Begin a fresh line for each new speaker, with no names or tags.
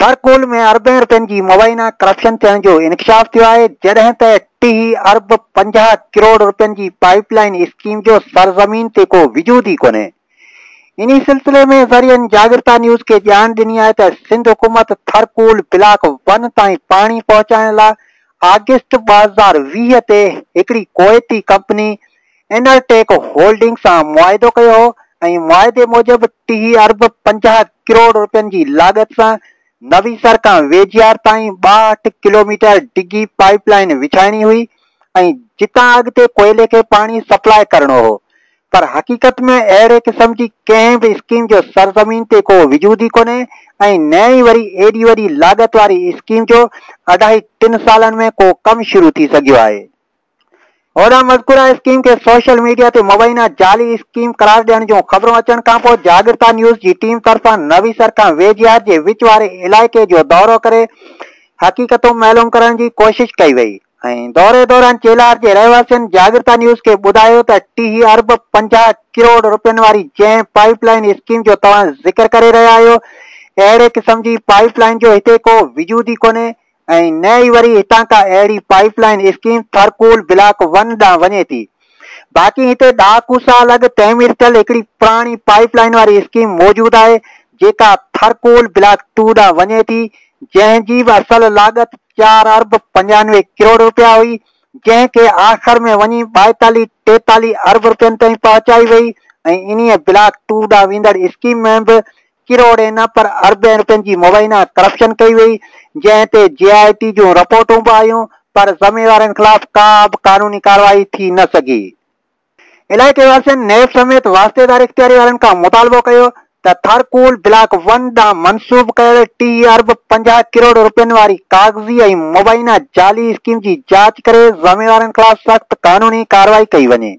थरकोल में अरबें रुपयनि जी मुबैना करप्शन थियण जो इंकशाफ थियो आहे, जॾहिं त 30 अरब 50 करोड़ रुपयनि जी पाइपलाइन स्कीम जो सरज़मीन ते को वजूद ही कोन्हे। इन्ही सिलसिले में ज़रियनि जागृता न्यूज़ के ॼाण ॾिनी आहे त सिंध हुकूमत थरकोल ब्लॉक 1 ताईं पाणी पहुचाइण लाइ अगस्त 2020 ते हिकिड़ी कुवैती कंपनी एनरटेक होल्डिंग सां मुआहिदो कयो हो ऐं मुआहिदे मूजिब 30 अरब 50 करोड़ रुपयनि जी लागत सां नवीसर खां वेझियार ताईं 62 किलोमीटर डिघी पाइपलाइन विछाइणी हुई ऐं जितां अॻिते कोयले खे पाणी सप्लाई करणो हो। पर हकीकत में अहिड़े क़िस्म जी कंहिं बि स्कीम जो सरज़मीन ते को वजूद ही कोन्हे ऐं न ई वरी एॾी वॾी लागत वारी स्कीम जो 2.5-3 सालनि में को कम शुरू थी सघियो आहे। ओॾा मज़कूरा स्कीम के सोशल मीडिया ते मुबैना जाली स्कीम करार ॾियण जूं ख़बरूं अचण खां पोइ जागृता न्यूज़ जी टीम तरफ़ां नवीसर खां वेझियार जे विच वारे इलाइक़े जो दौरो करे हकीकतूं मालूम करण जी कोशिश कई वई ऐं दौरे दौरान चेलार जे रहवासियुनि जागृता न्यूज़ के ॿुधायो त 30 अरब 50 करोड़ रुपयनि वारी जंहिं पाइपलाइन स्कीम जो तव्हां ज़िक्र करे रहिया आहियो, अहिड़े क़िस्म जी पाइपलाइन जो हिते को वजूद ही कोन्हे ऐं न ई वरी हितां खां अहिड़ी पाइपलाइन स्कीम थरकोल ब्लॉक 1 ॾांहुं वञे थी। बाक़ी हिते ॾाकू साल अॻु तइमीर थियल हिकिड़ी पुराणी पाइपलाइन वारी स्कीम मौजूद आहे जेका थरकोल ब्लॉक 2 ॾांहुं वञे थी, जंहिंजी बि असल लागत 4 अरब 95 करोड़ रुपया हुई, जंहिंखे आख़िर में वञी 42-43 अरब रुपयनि ताईं पहुचाई वई ऐं इन्हीअ ब्लॉक 2 ॾांहुं वेंदड़ स्कीम में बि किरोड़े न पर अरबे रुपयनि जी मुबैना करप्शन कई वई, जंहिं ते JIT जूं रिपोर्टूं बि आयूं पर ज़मीवारनि खिलाफ़ का बि कानूनी कार्रवाई थी न सघी। इलाइक़े वासियुनि नेब समेत वास्तेदार इख्तियारी वारनि खां मुतालबो कयो त थरकोल ब्लॉक 1 ॾांहुं मंसूब कयल 30 अरब 50 करोड़ रुपयनि वारी कागज़ी ऐं मुबैना जाली स्कीम जी जांच करे ज़मीवारनि खिलाफ़ सख़्त कानूनी कार्रवाई कई वञे।